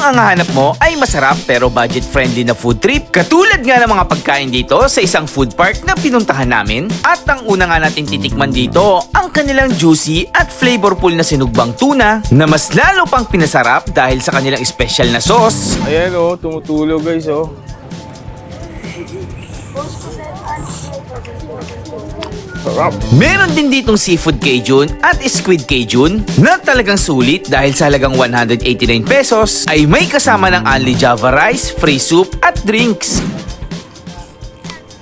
ang hanap mo ay masarap pero budget-friendly na food trip, katulad nga ng mga pagkain dito sa isang food park na pinuntahan namin, at ang una nga natin titikman dito, ang kanilang juicy at flavorful na sinugbang tuna na mas lalo pang pinasarap dahil sa kanilang special na sauce. Ayan oh, tumutulog guys oh. Sarap. Meron din ditong seafood Cajun at squid Cajun na talagang sulit dahil sa halagang 189 pesos ay may kasama ng only Java rice, free soup at drinks.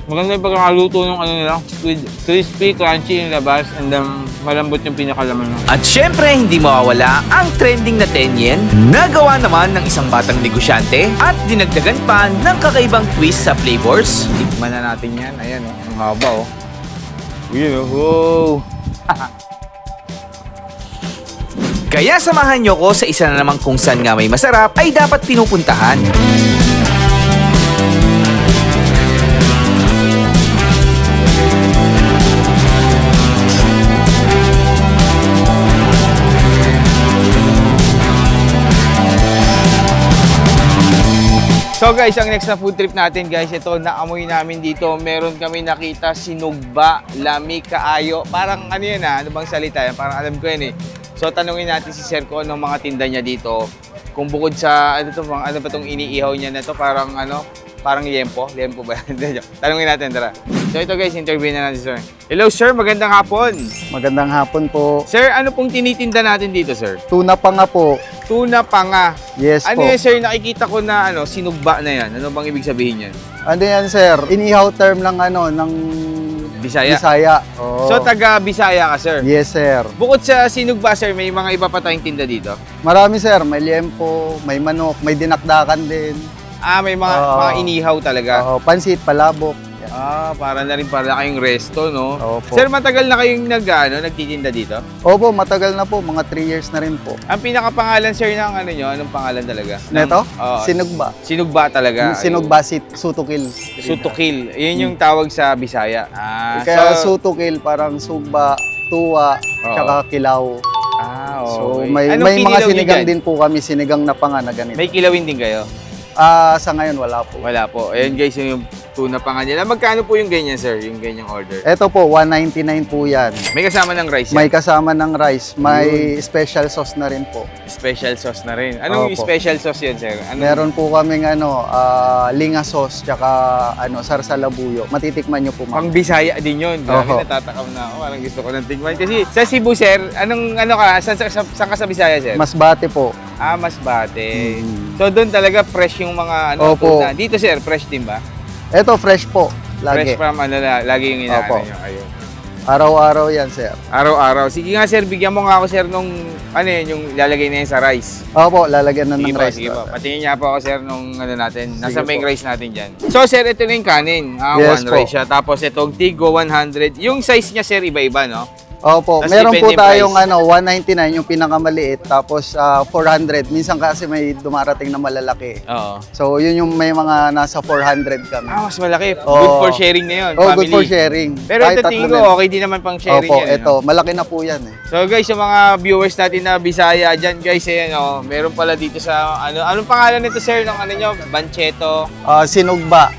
Maganda yung pagkakaluto ng ano nila, squid. Crispy, crunchy yung labas, and then malambot yung pinakalaman mo. At syempre hindi mawawala ang trending na 10 yen na gawa naman ng isang batang negosyante at dinagdagan pa ng kakaibang twist sa flavors. Tikman na natin yan. Ayan oh, ang haba oh. Yun oh, wow. Kaya samahan nyo ko sa isa na namang kung saan nga may masarap ay dapat pinupuntahan. So guys, ang next na food trip natin guys, ito naamoy namin dito. Meron kami nakita sinugba, lami, kaayo. Parang ano yan ano bang salita yan? Parang alam ko yan eh. So tanungin natin si Sir kung anong mga tinda niya dito. Kung bukod sa, ano ba itong iniihaw niya na to, parang ano, parang liempo ba yan? Tanungin natin, tara. So ito guys, interview na natin Sir. Hello Sir, magandang hapon. Magandang hapon po. Sir, ano pong tinitinda natin dito Sir? Tuna pa nga po. Tuna panga. Yes Ano po. yan Sir, nakikita ko na ano, sinugba na yan. Ano bang ibig sabihin yan? Ano yan, sir? Inihaw term ng ano, ng Bisaya. Bisaya. Oo. So, taga Bisaya ka, sir. Yes, sir. Bukod sa sinugba, sir, may mga iba pa tayong tinda dito. Marami, sir. May liempo, may manok, may dinakdakan din. Ah, may mga inihaw talaga. Oo, pansit, palabok. Yan. Ah, para na rin pala kayong resto, no? Opo. Sir, matagal na kayong nagtitinda dito? Opo, matagal na po. Mga 3 years na rin po. Ang pinakapangalan, sir, ng ano nyo, anong pangalan talaga? Neto? Oo. Sinugba. Sinugba talaga. Sinugba, sutukil. Sutukil. Yun yung tawag sa Bisaya. Ah, Kaya sutukil, parang sugba, tuwa, Oo. tsaka kilaw. Ah, So, okay. may Anong mga kinilaw nyo sinigang dyan? din po kami, sinigang na panga na ganito. May kilawin din kayo? Sa ngayon, wala po. Wala po. Ayan guys, yung tuna pa nga nila. Magkano po yung ganyan, sir? Yung ganyang order? Ito po, 199 po yan. May kasama ng rice yan? May kasama ng rice, may special sauce na rin po. Special sauce na rin. Anong Opo. special sauce yun, sir? Meron po kaming linga sauce, tsaka sarsalabuyo. Matitikman nyo po, Pang ma'am. Bisaya din yun. Grabe, Oho. natatakam na ako. Parang gusto ko nang tingnan. Kasi sa Cebu, sir, saan ka sa Bisaya, sir? Masbate po. Masbate. Mm. So, doon talaga fresh yung mga Opo. tuna. Dito, sir, fresh din ba? Ito, fresh po. Lagi. Fresh from lagi yung inaano Opo. nyo. Ayun. Araw-araw yan, sir. Araw-araw. Sige nga, sir, bigyan mo nga ako, sir, nung, yung lalagay na yun sa rice. Opo, lalagyan na ng rice. Sige po. Patingin niya po ako, sir, nung natin. Nasa Sige main po. rice natin dyan. So, sir, ito na yung kanin. Yes one po. rice siya. Tapos, itong Tigo 100. Yung size niya, sir, iba-iba, no? Opo, Tas meron po depende yung tayong price. 199 yung pinakamaliit, tapos 400. Minsan kasi may dumarating na malalaki. Oo. So, yun yung may mga nasa 400 kami. Mas malaki. Good Oo. for sharing na yun. Oh, family. good for sharing. Pero Kahit ito, tatlo tingin din. ko, okay din naman pang sharing Opo, yan. eh, ito. no? Malaki na po yan eh. So, guys, yung mga viewers natin na Bisaya dyan, guys, meron pala dito sa, anong pangalan nito, sir, ng nyo? Bancheto. Sinugba.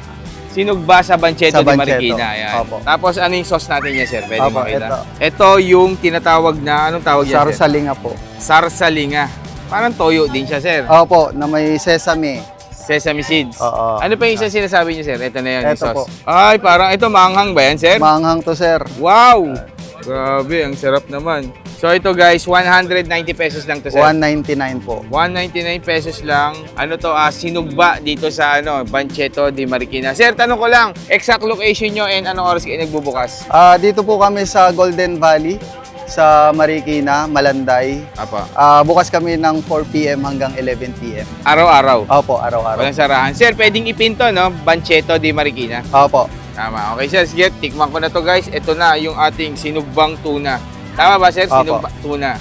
Sinugba sa Bancheto Sa de Bancheto. Marikina. Ayan. Opo. Tapos ano yung sauce natin niya, sir? Pwede Opo, makita. Ito yung tinatawag na, anong tawag yan, sir? Sarsalinga po. Sarsalinga. Parang toyo din siya, sir. Opo, na may sesame. Sesame seeds. Oo. Ano pa yung isa sinasabi niyo, sir? Ito na yan, yung Ito sauce. po. Ay, parang ito, maanghang ba yan, sir? Maanghang to, sir. Wow! Grabe, ang sarap naman. So ito guys, 190 pesos lang to, sir. 199 po. 199 pesos lang. Ano to, sinugba dito sa Bancheto de Marikina. Sir, tanong ko lang, exact location nyo and anong oras kayo nagbubukas? Dito po kami sa Golden Valley, sa Marikina, Malanday. Apa. Bukas kami ng 4 p.m. hanggang 11 p.m. Araw-araw. Opo, araw-araw. Walang sarahan. Sir, pwedeng ipinto, no? Bancheto de Marikina. Opo. Tama. Okay, sir. Sige, tikman ko na to, guys. Ito na yung ating sinugbang tuna. Tama ba, sir? Opo. Sinugbang tuna.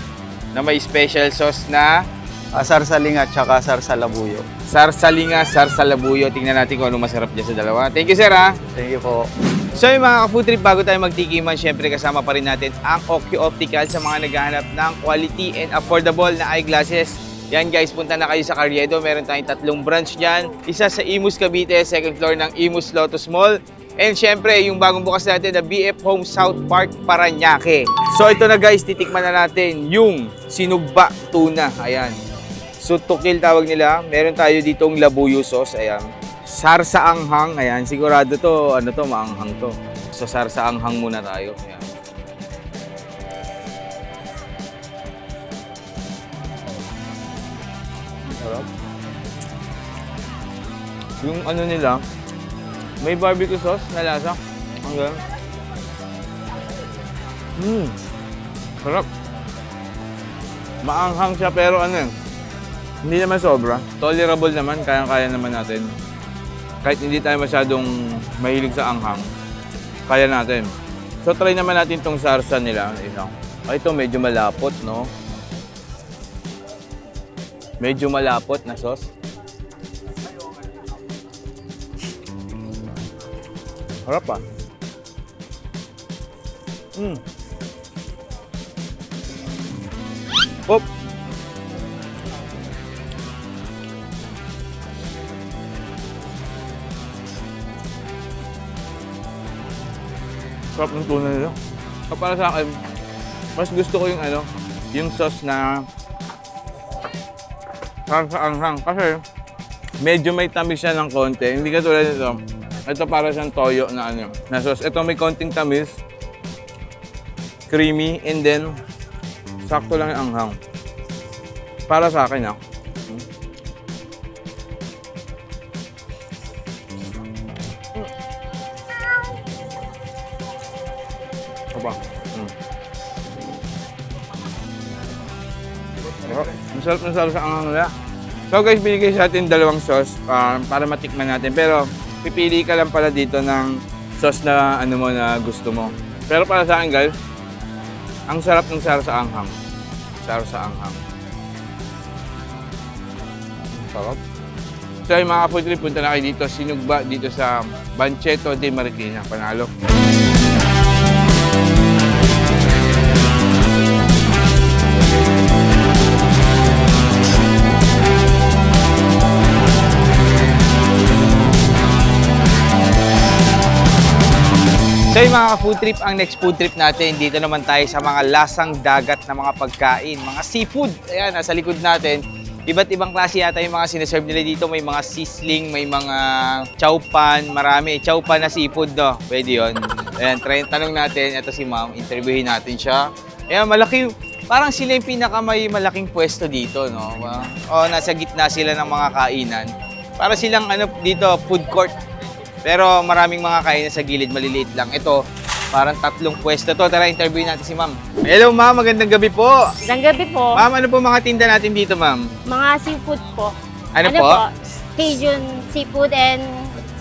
Na may special sauce na Sarsalinga at saka sarsalabuyo. sarsalinga, sarsalabuyo. Tingnan natin kung ano masarap dyan sa dalawa. Thank you, sir, ha? Thank you po. So yung mga ka-food trip, bago tayo magtikiman, syempre kasama pa rin natin ang Oki Optical sa mga naghahanap ng quality and affordable na eyeglasses. Yan guys, punta na kayo sa Carriedo. Meron tayong 3 branch dyan. Isa sa Imus Cavite, second floor ng Imus Lotus Mall. And syempre, yung bagong bukas natin na BF Home South Park, Parañaque. So ito na guys, titikman na natin yung sinugba tuna. Ayan. So tukil tawag nila. Meron tayo ditong labuyo sauce. Ayan. Sarsa anghang. Ayan. Sigurado to, maanghang to. So sarsa anghang muna tayo. Ayan. Sarap. Yung ano nila, may barbecue sauce na lasa. Ang ganun. Sarap. Maanghang siya pero hindi naman sobra. Tolerable naman, kaya-kaya naman natin. Kahit hindi tayo masyadong mahilig sa anghang, kaya natin. So try naman natin tong sarsa nila. Ay, ito medyo malapot, no? Medyo malapot na sauce. Harap pa. Pop. Sarap ng tuna nila. So, para sa akin, mas gusto ko yung sauce na sarsa anghang. Kasi medyo may tamis siya ng konti. Hindi katulad nito. Ito para siyang toyo na na sauce. Ito may konting tamis, creamy, and then sakto lang yung anghang. Para sa akin, Aba. Ang sarap na sarap sa anghang nila. So guys, binigay sa atin 2 sauce para matikman natin. Pero pipili ka lang pala dito ng sauce na na gusto mo. Pero para sa akin guys, ang sarap ng sarsa anghang. Sarsa anghang. Sarap. So yung mga food trip, punta na kayo dito. Sinugba dito sa Bancheto de Marikina. Panalo. So yung mga food trip, ang next food trip natin, dito naman tayo sa mga lasang dagat na mga pagkain, mga seafood. Ayan, nasa likod natin. Iba't ibang klase yata yung mga sineserve nila dito. May mga sisling, may mga chowpan, marami. Chowpan na seafood, no? Pwede yun. Ayan, tanong natin. Ito si ma'am, interviewin natin siya. Ayan, malaki. Parang sila yung may malaking pwesto dito, no? O, nasa gitna sila ng mga kainan. Para silang dito, food court. Pero maraming mga kainan sa gilid, maliliit lang. Ito, parang 3 pwesto to. Tara, interview natin si ma'am. Hello ma'am, magandang gabi po. Magandang gabi po. Ma'am, ano po mga tinda natin dito ma'am? Mga seafood po. Ano po? Cajun seafood and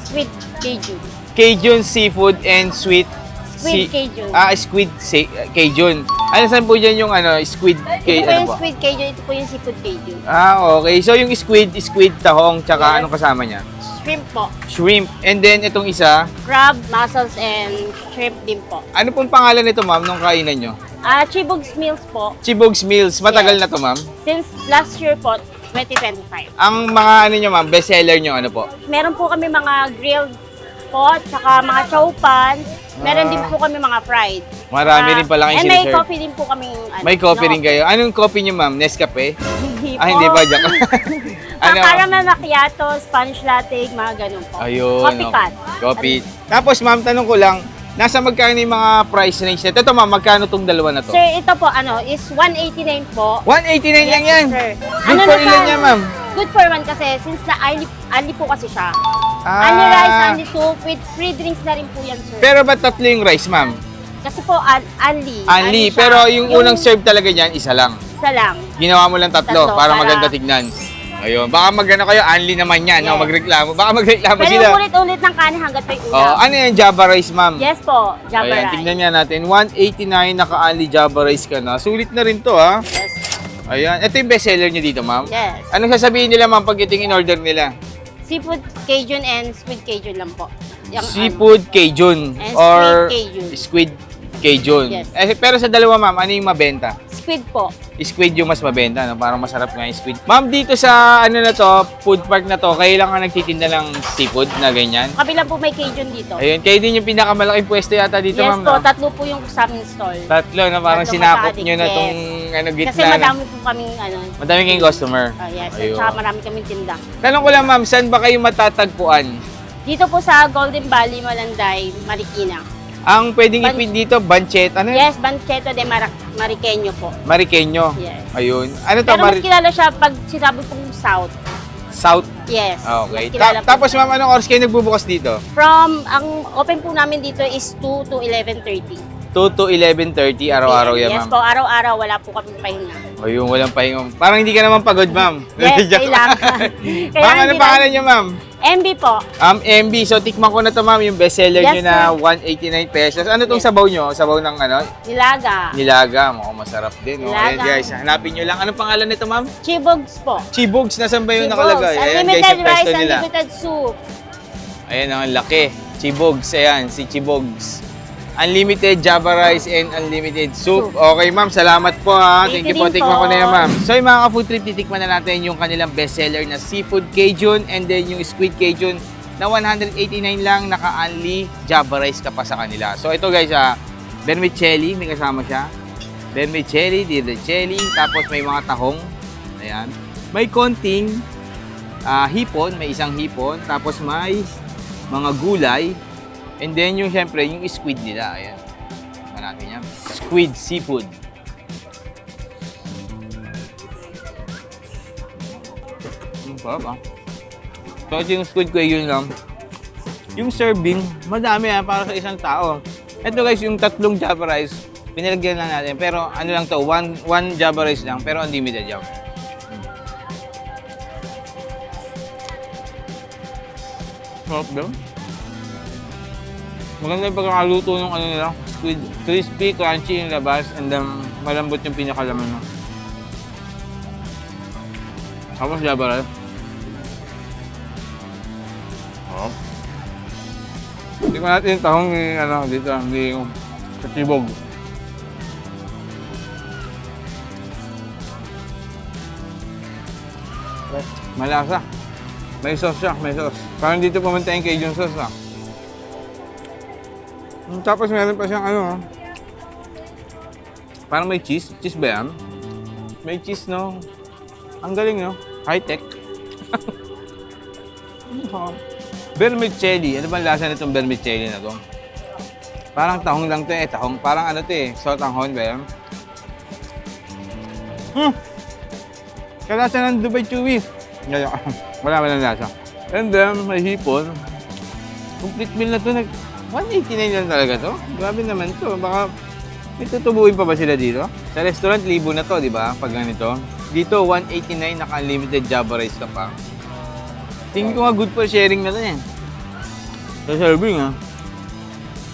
sweet Cajun. Cajun seafood and sweet Squid Cajun. Squid Cajun. Ano saan po dyan yung squid Ito po ano yung po? squid Cajun, ito po yung seafood Cajun. Okay. So yung squid tahong, tsaka Yes. anong kasama niya? Shrimp po. Shrimp. And then itong isa, Crab, mussels, and shrimp din po. ano pong pangalan nito ma'am nung kainan nyo? Chibug's Meals po. Chibog's Meals. Matagal Yes. na to ma'am? Since last year po, 2025. Ang mga nyo ma'am, best seller nyo ano po? Meron po kami mga grilled po, tsaka mga chowpan. Meron din po kami mga fried. Marami rin pala kayong And may siniserve. coffee din po kami. May coffee rin kayo. Anong coffee nyo ma'am? Nescafe? Hindi po. Hindi pa dyan. Caramel macchiato, Spanish latte, mga ganun po. Ayun. Coffee cut. Coffee. Tapos ma'am, tanong ko lang, nasa magkano yung mga price range nito? Ito ma'am, magkano tong dalawa na to? Sir, ito po, is 189 po. 189 lang yan. Sir. Good for ilan yan ma'am? Good for one kasi since na ali po kasi siya. Ali Ah. rice, ali soup, with free drinks na rin po yan, sir. Pero ba't 3 yung rice ma'am? Kasi po, ali. Only. siya. Pero yung unang serve talaga niyan, isa lang. Isa lang. Ginawa mo lang 3 Tatlo, para para- maganda tignan. Ayun. Baka magano kayo, only naman yan. No? Yes. Magreklamo. Baka magreklamo Pero sila. ulit-ulit ng kanin hanggat may ulam. Oh, ano yan? Java rice ma'am? Yes po, Java Ayan, rice. tignan nga natin. 189 naka-only Java rice ka na. Sulit na rin to ha. Yes. Ayan. Ito yung best seller niyo dito ma'am? Yes. Anong sasabihin nila ma'am pag ito yung in-order nila? Seafood Cajun and squid Cajun lang po. Yung, Seafood Cajun And or squid Cajun. squid Cajun. Yes. Pero sa dalawa ma'am, ano yung mabenta? Squid po. squid yung mas mabenta, no? Parang masarap nga yung squid. Ma'am, dito sa ano na to, food park na to, kayo lang ang nagtitinda ng seafood na ganyan? Kabilang po may Cajun dito. Ayun, kayo din yung pinakamalaking pwesto yata dito, Yes ma'am. po, No? tatlo po yung sa aming stall. Tatlo na parang Tatlo sinakop kapatid, nyo na yes. tong ano, gitna. Kasi madami po kaming Madami kayong customer. yes, Ayun. at saka marami kaming tinda. Tanong ko lang, ma'am, saan ba kayo matatagpuan? Dito po sa Golden Valley, Malanday, Marikina. Ang pwedeng ipin dito, banchet, ano yun? Yes, Bancheta de Mariqueño po. Mariqueño. Yes. Ayun. Ano to, Pero mas kilala siya pag sinabi pong South. South. Yes. Okay. mas kilala po Tapos, siya. ma'am, anong oras kayo nagbubukas dito? Ang open po namin dito is 2 to 11:30. 2 to 11:30 araw-araw yan, Yes ma'am. po, araw-araw wala po kami pahinga. Ayun, walang pahinga. Parang hindi ka naman pagod, ma'am. Yes, Joke. kailangan. Ma'am, ano pangalan niyo, ma'am? MB po. MB. So, tikman ko na to, ma'am, yung bestseller Yes, niyo na 189 pesos. Ano tong Yes. sabaw niyo? Sabaw ng ano? Nilaga. Nilaga. Mukhang masarap din. Oh. Ayan, Nilaga. guys. Hanapin niyo lang. Anong pangalan nito, ma'am? Chibogs po. Chibogs. Nasaan ba yung Chibogs. nakalagay? Ayan, guys, Unlimited yung pwesto rice, nila. unlimited soup. Ayan, ang laki. Chibogs. Ayan, si Chibogs. Unlimited Java rice and unlimited soup. Okay, ma'am. Salamat po, ha. Thank you po. din Tikman ko po. na yan, ma'am. So, yung mga ka-food trip, titikman na natin yung kanilang bestseller na Seafood Cajun and then yung Squid Cajun na 189 lang, naka-only Java rice ka pa sa kanila. So, ito guys, vermicelli, may kasama siya. Vermicelli, dirmicelli, tapos may mga tahong. Ayan. May konting hipon, may isang hipon, tapos may mga gulay. And then yung syempre, yung squid nila. Ayan. Tingnan natin yan. Squid seafood. Sarap ah. So ito yung squid ko, yun lang. Yung serving, madami para sa isang tao. Ito guys, yung tatlong Java rice, pinalagyan lang natin. Pero ano lang to, one Java rice lang, pero unlimited yan. Sarap din. Maganda yung pagkakaluto ng ano nila, squid. Crispy, crunchy yung labas, and then malambot yung pinakalaman mo. Tapos Java rice. Oh. Hindi ko natin yung tahong ni, dito, hindi yung katibog. Malasa. May sauce siya, may sauce. Parang dito pumunta yung Cajun sauce, ah. Tapos meron pa siyang parang may cheese. Cheese ba yan? May cheese, no? Ang galing, no? High-tech. Vermicelli. Ano ba ang lasa nitong vermicelli na to? Parang tahong lang to tahong. Parang ano to sotanghon ba yan? Kalasa ng Dubai Chewy. Wala ng lasa. And then, may hipon. Complete meal na to. 189 lang talaga to. Grabe naman to. Baka may tutubuin pa ba sila dito? Sa restaurant, libo na to, di ba? Pag ganito. Dito, 189, naka-unlimited Java rice ka pa. Tingin ko nga good for sharing na to yan. Sa serving, ha.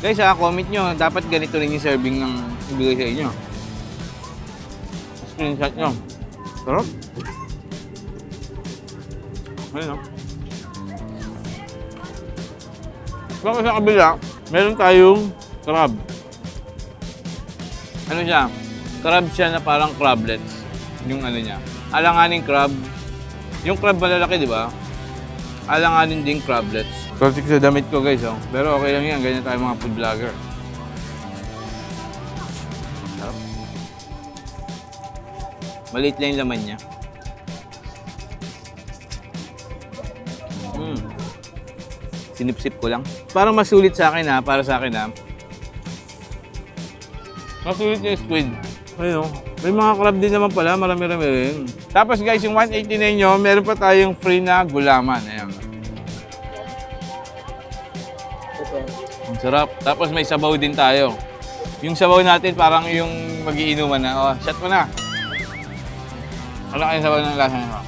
Guys, comment nyo. Dapat ganito rin yung serving ng ibigay sa inyo. Screenshot nyo. Sarap. Ayun, ha. Baka sa kabila, meron tayong crab. Ano siya? Crab siya na parang crablets. Yung ano niya. Alanganing crab. Yung crab malalaki, di ba? Alanganin din crablets. Toxic sa damit ko, guys. Oh. Pero okay lang yan. Ganyan tayo mga food vlogger. Sarap. Maliit lang yung laman niya. Sinipsip ko lang. Parang masulit sa akin, para sa akin, Masulit yung squid. Ayun, may mga crab din naman pala, marami-rami rin. Tapos guys, yung 189 nyo, meron pa tayong free na gulaman. Ayan. Ang sarap. Tapos may sabaw din tayo. Yung sabaw natin parang yung magiinuman na. Oh, shot mo na. Wala kayong sabaw ng lasa nyo.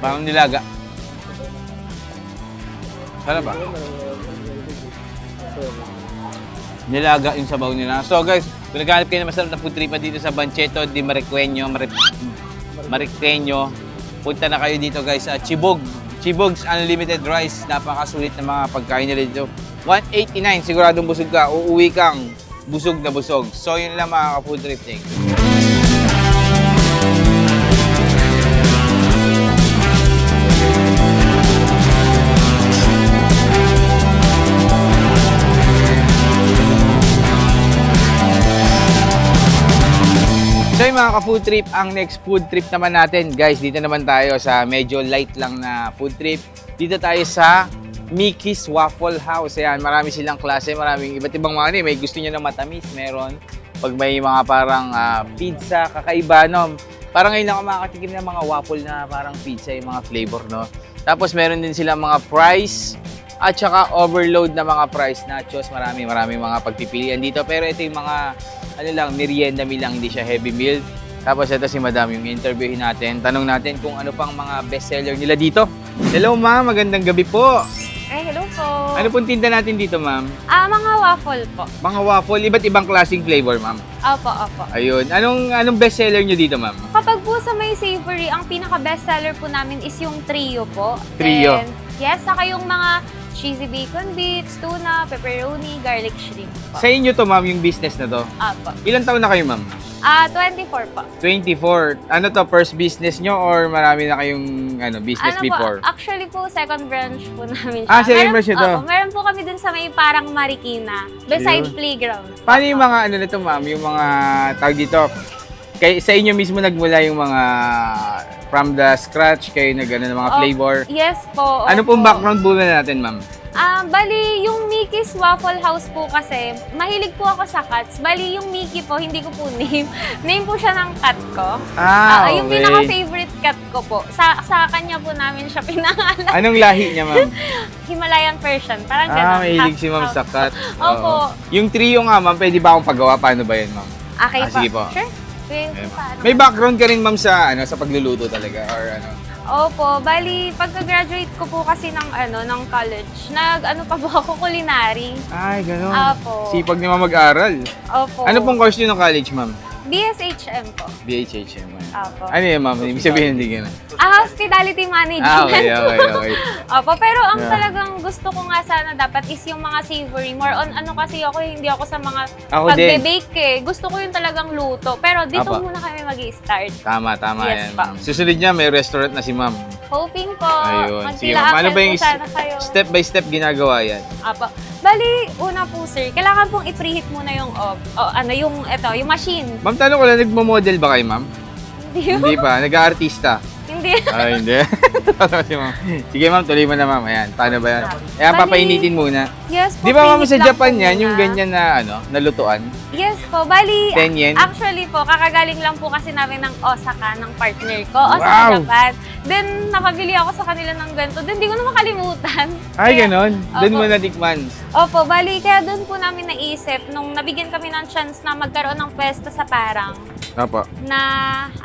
Parang nilaga. Sarap ba? Nilaga yung sabaw nila. So guys, kung naghahanap kayo na masarap na food trip dito sa Bancheta de Mariqueño, punta na kayo dito guys sa Chibogs Unlimited Rice. Napakasulit na mga pagkain nila dito. 189, siguradong busog ka. Uuwi kang busog na busog. So, yun lang mga ka-food trip thing. So yung mga ka-food trip, ang next food trip naman natin, guys, dito naman tayo sa medyo light lang na food trip. Dito tayo sa Mickey's Waffle House. Ayan, marami silang klase, maraming iba't ibang mga may gusto niyo ng matamis, meron. Pag may mga parang pizza, kakaiba, no? Parang ngayon lang ako makakatikim ng mga waffle na parang pizza, yung mga flavor, no? Tapos meron din silang mga fries at saka overload na mga fries, nachos, marami mga pagpipilian dito. Pero ito yung mga ano lang, merienda meal lang, hindi siya heavy meal. Tapos ito si Madam, yung interviewin natin. Tanong natin kung ano pang mga bestseller nila dito. Hello ma'am, magandang gabi po. Ay, hello po. Ano pong tinda natin dito ma'am? Mga waffle po. Mga waffle, iba't ibang klaseng flavor ma'am. Opo. Ayun, anong bestseller nyo dito ma'am? Kapag po sa may savory, ang pinaka-bestseller po namin is yung trio po. Trio. Then, yes, saka yung mga cheesy bacon bits, tuna, pepperoni, garlic shrimp po. Sa inyo to ma'am, yung business na to. Opo. Ilang taon na kayo ma'am? 24 po. 24. Ano to, first business nyo or marami na kayong business before? Actually po, second branch po namin siya. Second branch nyo to? Opo, meron po kami dun sa may parang Marikina, beside Ayun. playground. Paano yung mga nito ma'am, yung mga tawag dito, sa inyo mismo nagmula yung mga from the scratch kayo ng mga flavor? Yes po. Ano opo. pong background muna natin ma'am? Bali, yung Mickey's Waffle House po kasi, mahilig po ako sa cuts. Bali, yung Mickey po, hindi ko po name. Name po siya ng cut ko. Okay. Yung pinaka-favorite cut ko po. Sa kanya po namin siya pinangalan. Anong lahi niya ma'am? Himalayan Persian. Parang gano'n. Mahilig si ma'am sa cut. Opo. Yung trio nga ma'am, pwede ba akong paggawa? Paano ba yun ma'am? Okay po. Sige po. Sure. Paano? May background ka rin ma'am sa sa pagluluto talaga or ano? Opo, bali pagka-graduate ko po kasi ng college, pa po ako culinary. Ay, gano'n. Opo. Sipag naman mag-aral. Opo. Ano pong course nyo ng college ma'am? BSHM po. BHHM. Opo. Ano yun ma'am? Ibig sabihin hindi gano'n. Hospitality management. Okay. Opo, pero ang Yeah. talagang gusto ko nga sana dapat is yung mga savory. More on kasi ako, hindi ako sa mga Ako din. pagbe-bake eh. Gusto ko yung talagang luto. Pero dito Apo. muna kami mag-i-start. Tama Yes, yan pa. ma'am. Susunod niya, may restaurant na si ma'am. Hoping po. Ayun. Sige ma'am, Magkila ano ba po yung sana kayo. step by step ginagawa yan? Apo. Bali, una po sir, kailangan pong i-preheat muna yung yung machine. Ma'am, tanong ko lang, nagmo-model ba kayo ma'am? Hindi. Hindi pa, nag-aartista. Hindi. Ay, hindi. Si ma'am. Sige ma'am, tuloy mo na ma'am. Ayan, paano ba yan? Ayan, Bali- papainitin muna. Yes po. Di ba ma'am preheat sa lang Japan po yan, muna. yung ganyan na nalutuan? Yes po. Bali, 10 yen? actually po, kakagaling lang po kasi namin ng Osaka, ng partner ko. Osaka, Wow! Japan. Then, napabili ako sa kanila ng ganito. Then, di ko na makalimutan. Ay, Kaya- ganon. Doon Opo. mo natikman. Opo, bali, kaya doon po namin naisip, nung nabigyan kami ng chance na magkaroon ng pwesto sa Parang, Opo. na,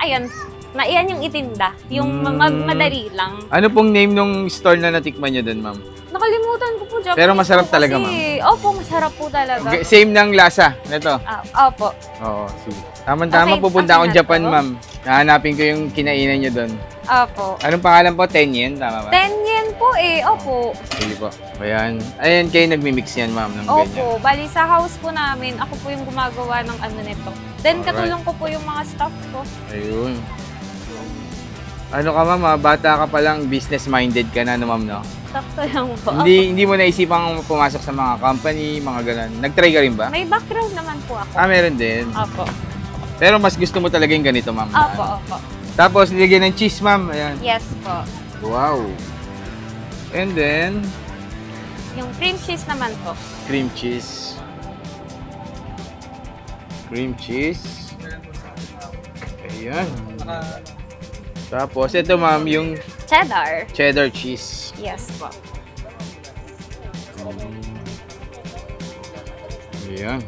ayun, na iyan yung itinda. Yung madali lang. Ano pong name nung store na natikman niyo doon, ma'am? Nakalimutan ko po, Japanese Pero masarap po talaga, kasi. Opo, masarap po talaga. Same ng lasa. Ito. Opo. Oo, sige. Tama-tama, Okay, pupunta akong okay na Japan, to. ma'am. Nahanapin ko yung kinainan niyo doon. Opo. Anong pangalan po? 10 yen? Tama ba? 10 yen po eh. Opo. Sige po. Ayan. Ayan, kayo nagmi-mix yan, ma'am, ng ganyan. Opo. Bali, sa house po namin, ako po yung gumagawa ng nito. Then, Alright. katulong ko po yung mga staff ko. Ayun. Ano ka, ma'am? Bata ka pa lang, business-minded ka na, no, ma'am, no? Sakto lang po. Hindi mo naisipang pumasok sa mga company, mga ganun. Nag-try ka rin ba? May background naman po ako. Meron din. Opo. Pero mas gusto mo talaga yung ganito, ma'am. Opo. Tapos, nilagyan ng cheese, ma'am. Ayan. Yes po. Wow. And then, Yung cream cheese naman po. cream cheese. Cream cheese. Ayan. Tapos, ito, ma'am, yung Cheddar. cheddar cheese. Yes po. Ayan.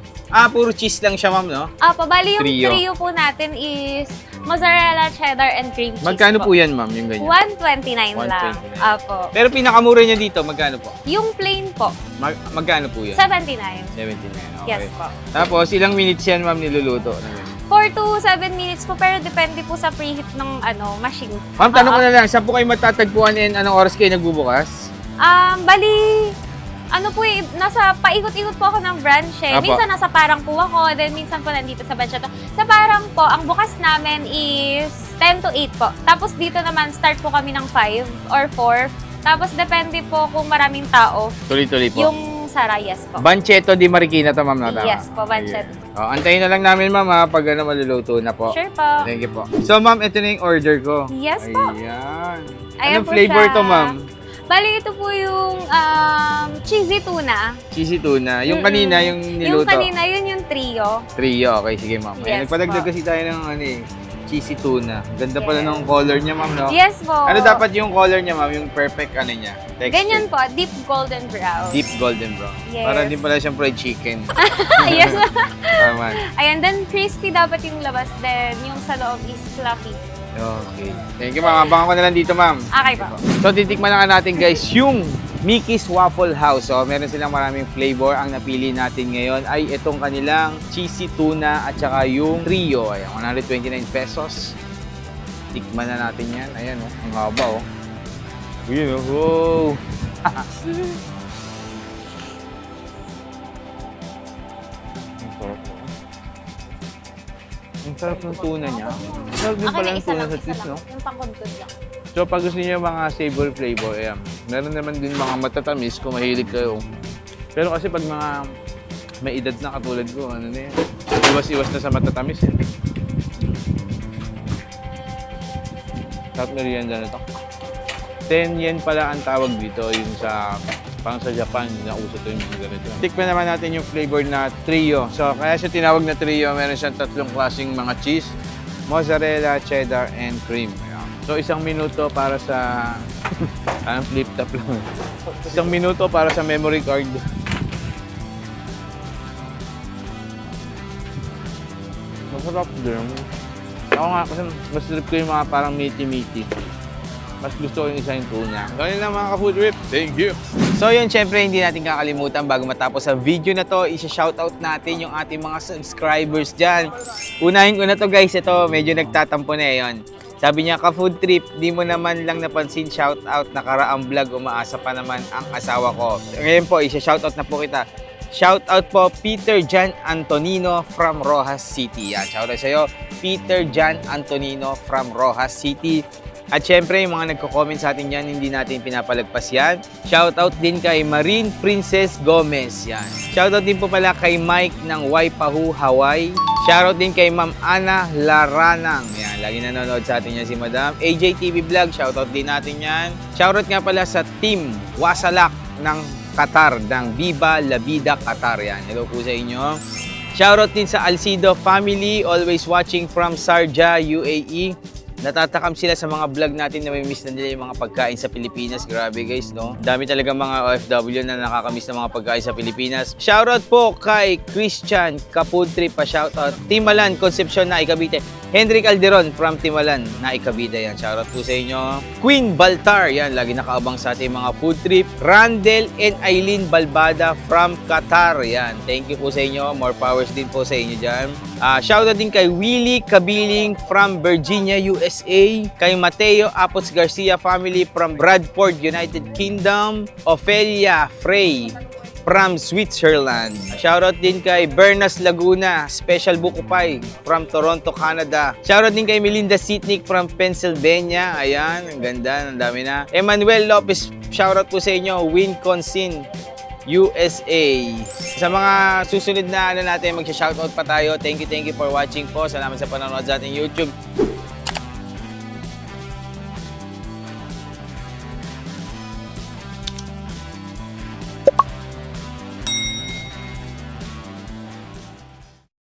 Puro cheese lang siya, ma'am, no? Opo, bali yung Trio. trio po natin is mozzarella, cheddar, and cream cheese Magkano po yan, ma'am, yung ganyan? 129 lang. 129. Opo. Pero pinakamura niya dito, magkano po? Yung plain po, Magkano po yan? 79. 79, okay. Yes po. Tapos, ilang minutes yan, ma'am, niluluto? 4 to 7 minutes po, pero depende po sa preheat ng machine. Ma'am, tanong ko na lang, saan po kayo matatagpuan and anong oras kayo nagbubukas? Bali, Ano po nasa paikot-ikot po ako ng branch eh. Apo. Minsan nasa Parang po ako, then minsan po nandito sa Bansyato. Sa Parang po, ang bukas namin is 10 to 8 po. Tapos dito naman, start po kami ng 5 or 4. Tapos depende po kung maraming tao. Tuloy-tuloy po. Yung Sarayas po. Banchetto di Marikina to, ma'am, no? Tama? Yes po, Bansyato. Oh, antayin na lang namin, ma'am, ha, pag maluluto na po. Sure po. Thank you po. So, ma'am, ito na yung order ko. Yes po. Ayan. Ayan Anong po flavor siya. to, ma'am? Bali, ito po yung cheesy tuna. Cheesy tuna. Yung Mm-mm. kanina, yung niluto. Yung kanina, yun yung trio. Trio. Okay, sige, ma'am. Ayan, Yes nagpadagdag po. kasi tayo ng cheesy tuna. Ganda pala Yes. ng color niya, ma'am, no? Yes po. Ano dapat yung color niya, ma'am? Yung perfect niya? Texture. Ganyan po, deep golden brown. Deep golden brown. Yes. Para din pala siyang fried chicken. Yes. Tama. Ayan, then crispy dapat yung labas, then yung sa loob is fluffy. Okay. Thank you, ma'am. Abangan ko na lang dito, ma'am. Okay po. So, titikman na nga natin, guys, yung Mickey's Waffle House. So, meron silang maraming flavor. Ang napili natin ngayon ay itong kanilang cheesy tuna at saka yung trio. Ayan, 129 pesos. Tikman na natin yan. Ayan, oh. Ang haba, oh. Yun, oh. Wow. Ang sarap ng tuna niya. Ang sarap din pala ng tuna sa cheese, no? Yung pangkuntod lang. So, pag gusto niyo mga savory flavor, ayan. Meron naman din mga matatamis kung mahilig kayo. Pero kasi pag mga may edad na katulad ko, ano na yan, iwas-iwas na sa matatamis eh. Sarap merienda na to. 10 yen pala ang tawag dito, yung sa parang sa Japan, nauso to yung mga ganito. Tikman naman natin yung flavor na trio. So, kaya siya tinawag na trio, meron siyang tatlong klaseng mga cheese, mozzarella, cheddar, and cream. Ayan. So, 1 minuto para sa... Parang flip-top lang. 1 minuto para sa memory card. Masarap din. Ako nga, kasi mas trip ko yung mga parang meaty-meaty. Mas gusto ko yung isa yung tuna. Ganyan lang mga ka-food trip. Thank you! So yun, syempre hindi natin kakalimutan bago matapos sa video na to, isa-shoutout natin yung ating mga subscribers dyan. Unahin ko na to guys, ito medyo nagtatampo na yun. Sabi niya, ka-food trip, di mo naman lang napansin shoutout, nakaraang vlog, umaasa pa naman ang asawa ko. Ngayon po, isa-shoutout na po kita. Shoutout po, Peter Jan Antonino from Rojas City. Yan, shoutout sa'yo, Peter Jan Antonino from Rojas City. At syempre, yung mga nagko-comment sa atin yan, hindi natin pinapalagpas yan. Shoutout din kay Marine Princess Gomez. Yan. Shoutout din po pala kay Mike ng Waipahu, Hawaii. Shoutout din kay Ma'am Ana Laranang. Yan, lagi nanonood sa atin yan si Madam. AJ TV Vlog, shoutout din natin yan. Shoutout nga pala sa team Wasalak ng Qatar, ng Viva La Vida Qatar. Yan, hello po sa inyo. Shoutout din sa Alcido family, always watching from Sharjah, UAE. Natatakam sila sa mga vlog natin na may miss na nila yung mga pagkain sa Pilipinas. Grabe guys, no? Dami talaga mga OFW na nakakamiss ng mga pagkain sa Pilipinas. Shoutout po kay Christian Kaputri pa shoutout. Timalan, Concepcion na Cavite. Henry Calderon from Timalan na Cavite yan. Shoutout po sa inyo. Queen Baltar, yan. Lagi nakaabang sa ating mga food trip. Randel and Eileen Balbada from Qatar. Yan. Thank you po sa inyo. More powers din po sa inyo dyan. Shoutout din kay Willie Kabiling from Virginia, USA. Kay Mateo Apots Garcia family from Bradford, United Kingdom. Ophelia Frey from Switzerland. Shoutout din kay Bernas Laguna, Special Bukupay from Toronto, Canada. Shoutout din kay Melinda Sitnik from Pennsylvania. Ayan, ang ganda, ang dami na. Emmanuel Lopez, shoutout po sa inyo. Winconsin, USA. Sa mga susunod na natin, magsha-shoutout pa tayo. Thank you for watching po. Salamat sa panonood sa ating YouTube.